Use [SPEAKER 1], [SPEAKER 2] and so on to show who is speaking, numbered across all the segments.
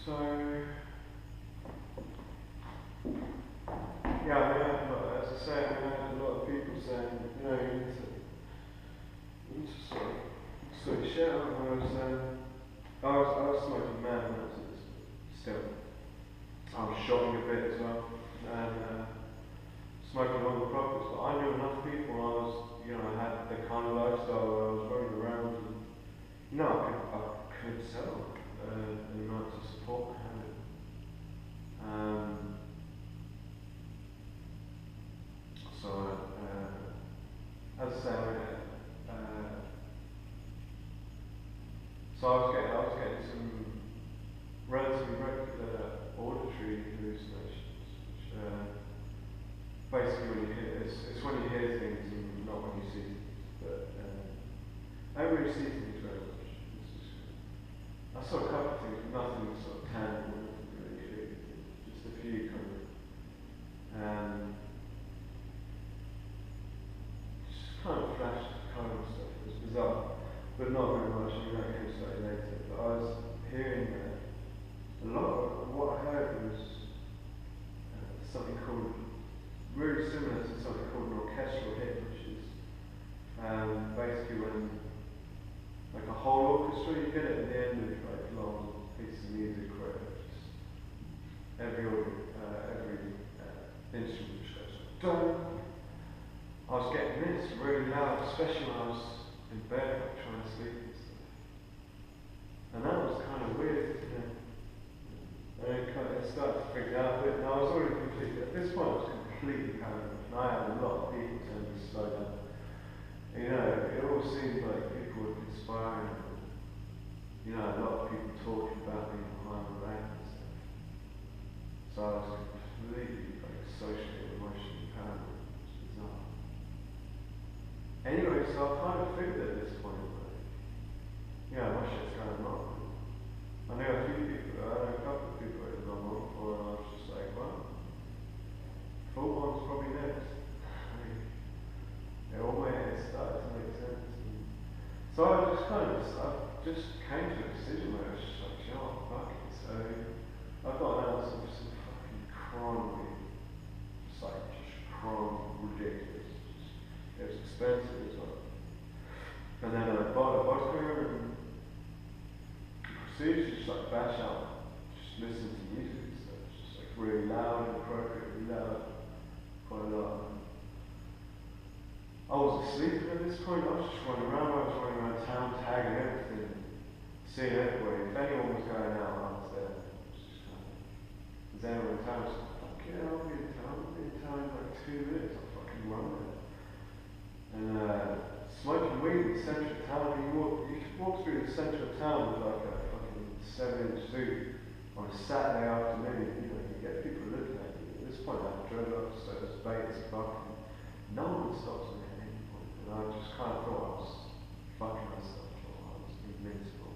[SPEAKER 1] So, yeah, I mean, as I say, I had a lot of people saying, you know, you need to sort of shit out. And I was smoking mad amounts of this, but still. I was shopping a bit as well, and smoking all the profits. But I knew enough people. I had the kind of lifestyle where I was running around, and I could sell the amount of support I had. As I say, so I was getting some relatively regular auditory hallucinations, which basically when you hear, it's when you hear things and not when you see things. But I don't really see things very much. I saw a couple of things, but nothing sort of tangible, nothing really clear. Just a few kind of just kind of flashed kind of stuff. It was bizarre, but not very much. I mean, that came slightly later. But I was hearing a lot of what I heard was something called, really similar to something called an orchestral hit, which is basically when, like a whole orchestra, you get it at the end of like long piece of music where just every instrument just goes dun. I was getting this really loud, especially when I was in bed like, trying to sleep and stuff. And that was kind of weird, you know. And it started to freak out a bit, and I was already at this point I was completely paranoid, and I had a lot of people telling me to slow down. And, you know, it all seemed like people were conspiring, and, you know, a lot of people talking about me behind the back and stuff. So I was completely, like, socially and emotionally paranoid. It was bizarre. Anyway, so I kind of figured at this point, like, yeah, my shit's going wrong. I knew a few people, I know a couple of people it had gone wrong for, and I was just like, well, full one's probably next. I mean, it started to make sense. And so I just came to a decision where I was just like, you know what, fuck it. So I got out some fucking chronically, ridiculous. It was expensive as well. And then I bought a vodka and proceeded to just like bash out, just listen to music and stuff. Just like really loud and appropriately loud, quite a lot. I was asleep at this point. I was just running around town, tagging everything, seeing everybody. If anyone was going out, I was there. It was just kind of, was anyone in town? I was like, fuck yeah, I'll be in town in like 2 minutes. I'll fucking run there. And smoking weed in the centre of town. You could walk through the centre of town with like a fucking 7-inch suit on a Saturday afternoon. You know, you get people looking at you. At this point, I had dreadlocks, so it was bait as fuck. No one stops me at any point. And I just kind of thought I was fucking myself. I was invincible.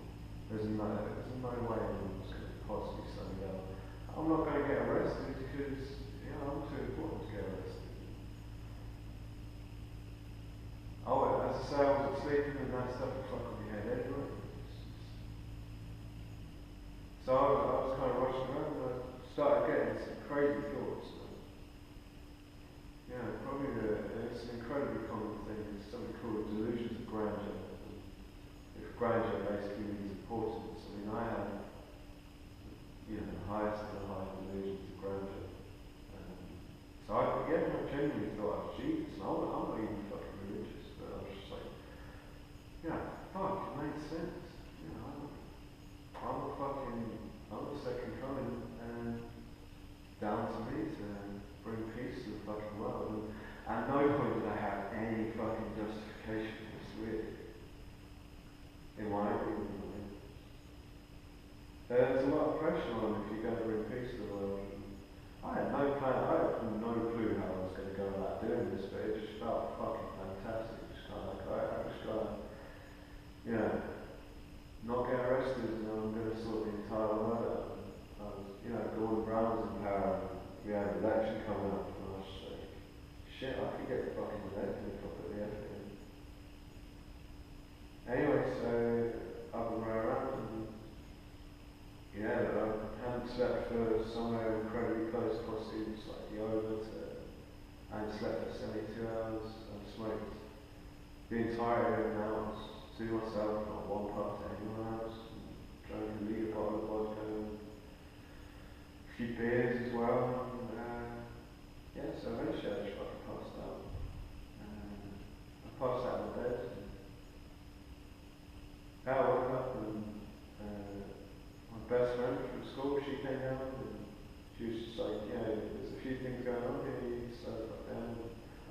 [SPEAKER 1] There's no way anyone was going to possibly slow me down. I'm not going to get arrested because, you know, I'm too important to get arrested. As I say, I was sleeping and that stuff would fuck with my head anyway. So I was kind of rushing around and I started getting some crazy thoughts. Yeah, probably it's an incredibly common thing. It's something called delusions of grandeur. If grandeur basically means importance. I mean, I had, you know, the highest of the high delusions of grandeur. So I genuinely thought I was Jesus. And I'm not even fucking religious, but I was just like, yeah, fuck, it made sense. You know, I'm the second coming, and down to me to bring peace to the fucking world. And at no point did I have any fucking justification for this, really. In my opinion. There's a lot of pressure on if you're going to bring peace to the world. I had no plan, I had no clue how I was going to go about doing this, but it just felt fucking fantastic. Just kind of like, I just got to, you know, not get arrested and I'm going to sort the entire world out. I was, you know, Gordon Brown was in power and we had an election coming up and I was just like, shit, I could get fucking elected if I put the effort in. Anyway, so up and right around and yeah, I had slept for somewhere incredibly close, possibly slightly over to, I hadn't slept for 72 hours, I smoked the entire 11 hours to myself, not one puff to anyone else, drank a litre bottle of vodka, a few beers as well, and yeah, so eventually I just fucking passed out. I passed out in bed. I woke up and my best friend from school, she came down and she was just like, yeah, there's a few things going on here, you need to slow the fuck down.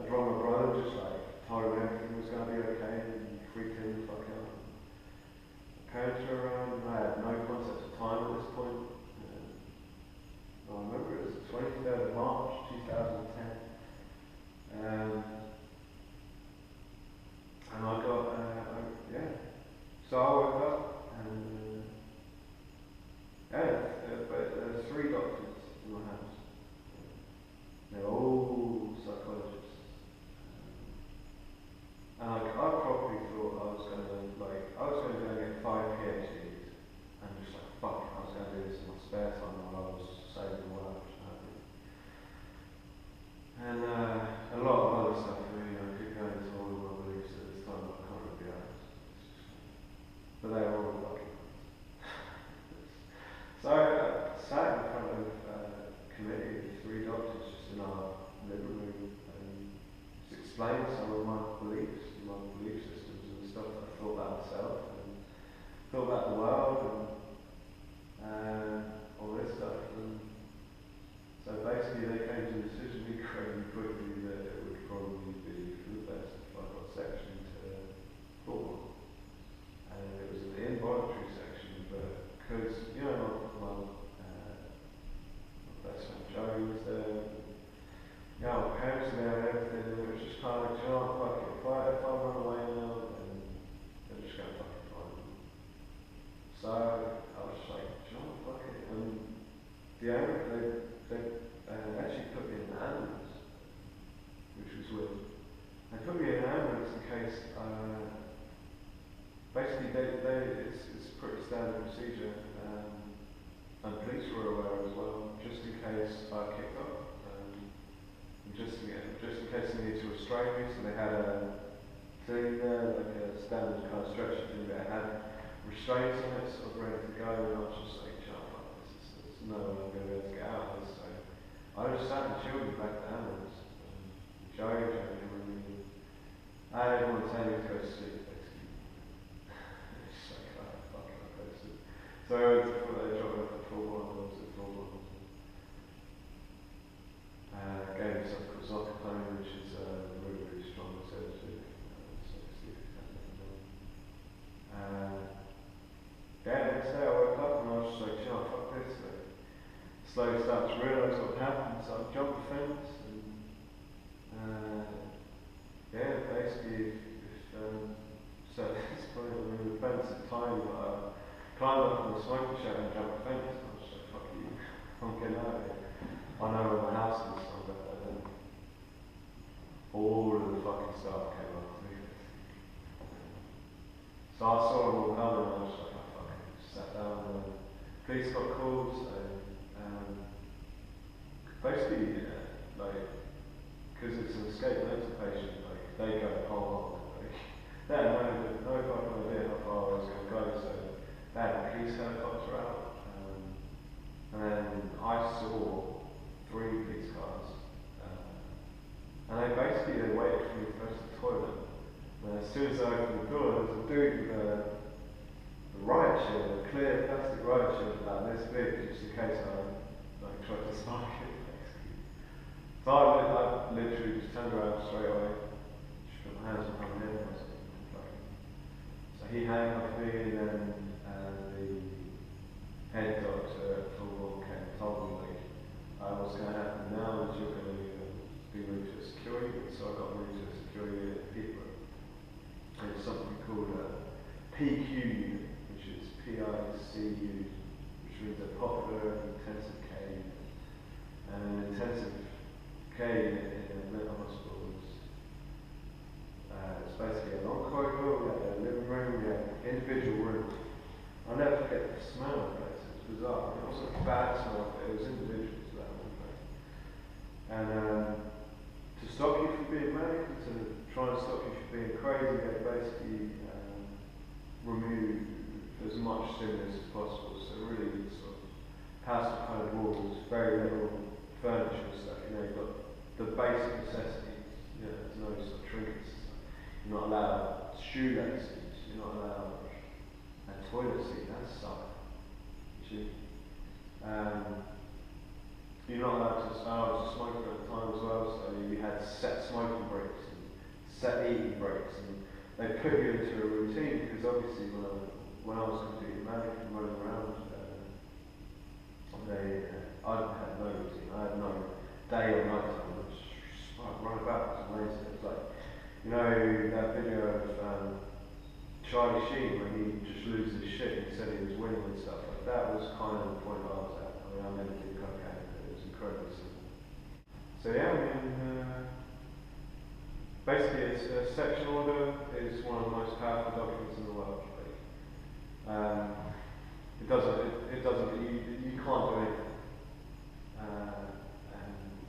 [SPEAKER 1] I'd run my brother, just like told him everything was going to be okay, and he freaked him the fuck out. My parents were around, and I had no concept of time at this point. I remember it was the 23rd of March 2010. And I got, yeah. So I woke up and, but there were 3 doctors in my house. They're all psychologists. And I probably thought I was going to go and get 5 PhDs. And just like, fuck, I was going to do this in my spare time while I was saving the world. And a lot of other stuff, I could go into all of my beliefs at this time, but I can't really be honest. But they were all fucking So I sat in front of a committee of 3 doctors just in our living room and just explained some of my beliefs, my belief systems and stuff that I thought about myself and thought about the world and all this stuff. And so basically they came to the decision incredibly quickly that it would probably be for the best if I got sectioned to football. And it was an involuntary section, but because, my best friend Joey was there, my parents were there and everything, and it was just kind of like, fuck it, if I run away now, then they're just going to fucking find me. So I was just like, fuck it. And they actually put me in an ambulance, which was weird. They put me in an ambulance in case, basically it's a pretty standard procedure, and police were aware as well, just in case I kicked up, and just in case they needed to restrain me, so they had a thing there, like a standard kind of stretcher thing that had restraints on it, sort of ready to go, and I was just like, fuck this, there's no way I'm going to be able to get out of this, so I just sat and chilled in the back of the ambulance, Joey, I didn't want to tell me to go to sleep, basically. It's just like, fuck it, I'll go to sleep. So they dropped me off at full one, I was at full one. Gave me something called Zocapone, which is a really, really strong sedative. Next day I woke up and I was just like, fuck this. So slowly started to realise what happened, so I jumped the fence and basically, so at this point, the fence is tiny, but I climbed up on the smoking shed and jumped the fence. I was like, fuck you, I'm getting out of here. I know where my house is, so I got that in. All of the fucking staff came up to me. So I saw them all coming and I was like, fuck it, just sat down and the police got called, so basically, because it's an escape mental patient, they go whole lot. They had no fucking idea how far I was going to go, so they had a police helicopter out, and then I saw 3 police cars, and they waited for me to go to the toilet. And as soon as I opened the door, there was a dude with a riot shield, a clear plastic riot shield about this big, just in case I tried to spark it, basically. So I literally just turned around straight away. Put my hands behind my head, so he handcuffed me, and then the head doctor at football came and told me what's going to happen now is you're going to be moved to a security unit. So I got moved to a security unit at Peterborough. And it's something called a PQ unit, which is PICU, which means a popular intensive care unit. And an intensive care unit in a mental hospital is it's basically a long corridor, we had a living room, we had individual rooms. I'll never forget the smell of the place, it was bizarre. It wasn't a bad smoke, but it was individuals that were playing. And to stop you from being manic, and to try and stop you from being crazy, they basically remove as much stimulus as possible. So really sort of passive kind of walls, very little furniture and stuff. You know, you've got the basic necessities. You know, there's no sort of trinkets. You're not allowed shoelaces. You're not allowed a toilet seat. That's suck. You're not allowed to. I was a smoker at the time as well, so you had set smoking breaks and set eating breaks, and they put you into a routine because obviously when I was completely manic and running around, I had no routine. I had no day or night time. I just run about. It was amazing. It was like, you know, that video of Charlie Sheen when he just loses his shit and he said he was winning and stuff like that. Was kind of the point I was at. I mean, I never did cocaine, but it was incredibly simple. So yeah, I mean, basically, it's a section order is one of the most powerful documents in the world. It doesn't. You can't do anything.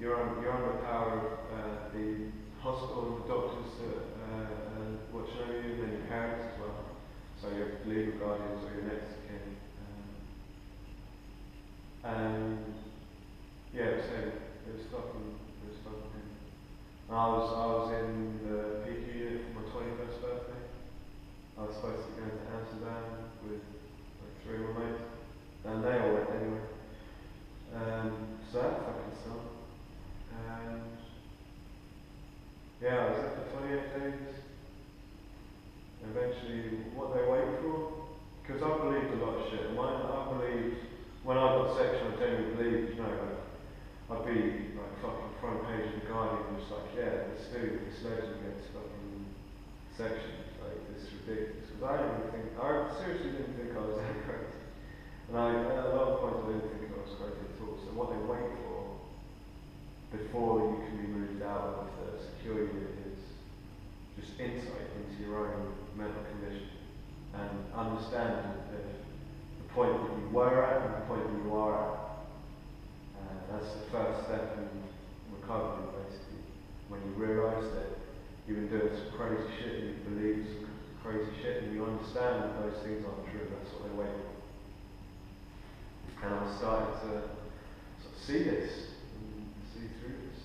[SPEAKER 1] You're under the power of the hospital and the doctors that watching over you, and then your parents as well. So your legal guardians or your next of kin. And yeah, it was fucking him. I was in the PQ unit for my 21st birthday. I was supposed to go to Amsterdam with like 3 of my mates, and they all went anyway. So that fucking song. And yeah, I was there for 28 days. Eventually, what they wait for, because I believed a lot of shit. I believed, when I got section, I genuinely believed, you know, like, I'd be like fucking front page of the Guardian, just like, yeah, this dude, this legend gets fucking section. Like, this is ridiculous. Because I seriously didn't think I was that crazy. And at a lot of points I didn't think I was crazy at all. So what they wait for before you can be moved out of the secure unit is just insight into your own mental condition and understanding the point that you were at and the point that you are at. That's the first step in recovery, basically. When you realise that you've been doing some crazy shit and you believe some crazy shit and you understand that those things aren't true, that's what they wait for. And I started to sort of see this, and see through this,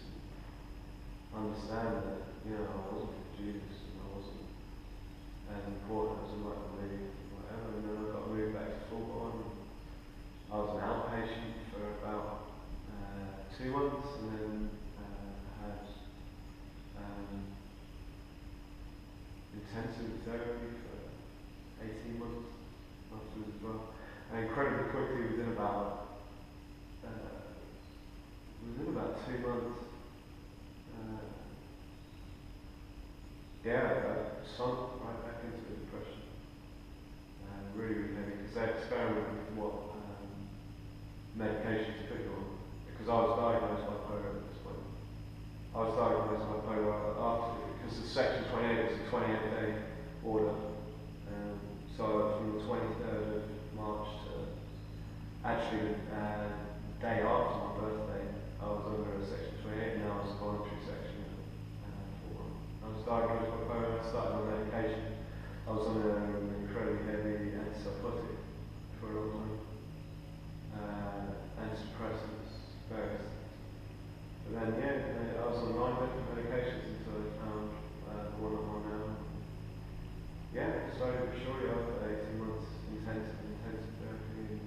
[SPEAKER 1] understand that, you know, I wasn't for Jesus and I wasn't as important as I might believe, whatever. And then I got moved back to Fulham. I was an outpatient for about 2 months, and then had intensive therapy for 18 months afterwards as well. And incredibly quickly, within about 2 months, I sunk right back into the depression. Really heavy, because they experimented with what medications to put you on. Because I was diagnosed bipolar at this point. I was diagnosed bipolar after, because the Section 28 was a 28-day order. So from the 23rd of March to actually the day after my birthday, I was under a Section 28, and now I was a voluntary section. I was diagnosed with bipolar, I started on medication. I was on an incredibly heavy antipsychotic for a long time. Antidepressants, various things. But then, I was on 9 different medications until I found the one I'm on now. Slowly but surely after 18 months intensive therapy, and,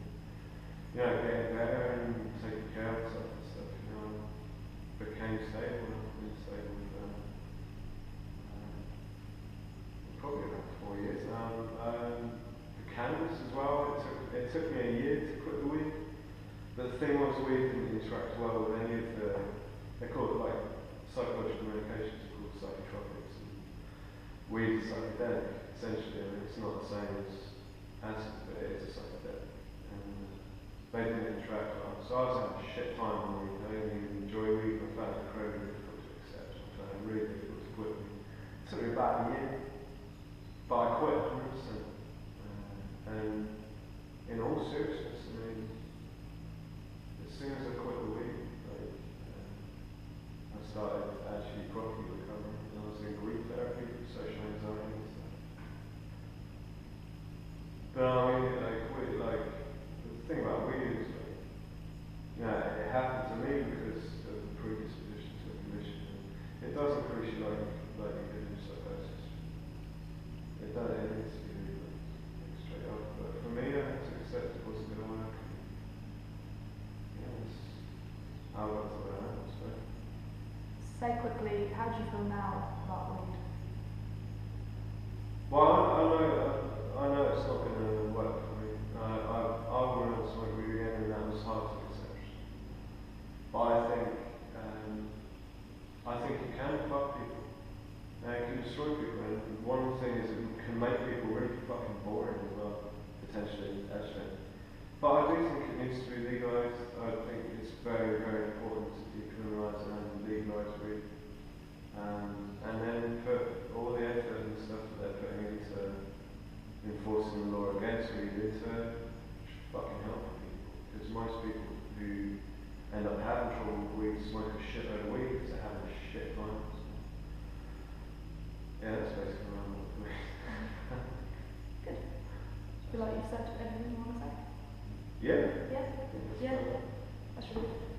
[SPEAKER 1] getting better and taking care of myself and stuff, became stable. I've been stable for probably about 4 years now. The cannabis as well, it took me a year to quit the weed. But the thing was, weed didn't interact well with any of they're called like psychological medications, are called psychotropics. And weed is psychedelic, essentially. I mean, it's not the same as acid, but it is a psychedelic. And they didn't interact well. So I was having a shit time on weed. I didn't even enjoy weed. I found it incredibly difficult to accept. I found it really difficult to quit weed. It took me about a year. But I quit 100%. And in all seriousness, I mean, But I mean, the thing about weed is, it happened to me because of the predisposition to a condition. It does increase your likelihood of psychosis. It does, it needs to be straight up. But for me, I had to accept it wasn't going to work. I got to where I am, so.
[SPEAKER 2] Say quickly, how do you feel now about weed?
[SPEAKER 1] Well, I know it's not going to work for me. I wanted to smoke weed again, and that was hard to accept. But I think it can fuck people. It can destroy people. And one thing is it can make people really fucking boring as well, potentially, actually. But I do think it needs to be legalised. I think it's very, very important to decriminalise and legalise weed. And then put all the effort and stuff that they're putting into enforcing the law against weed into fucking helping people. Because most people who end up having trouble with weed smoke a shitload of weed because they're having a shit time. So. Yeah, that's basically what I'm doing.
[SPEAKER 2] Good. I feel like you've said everything you want to say.
[SPEAKER 1] Yeah.
[SPEAKER 2] Yeah. Yeah. That's really good.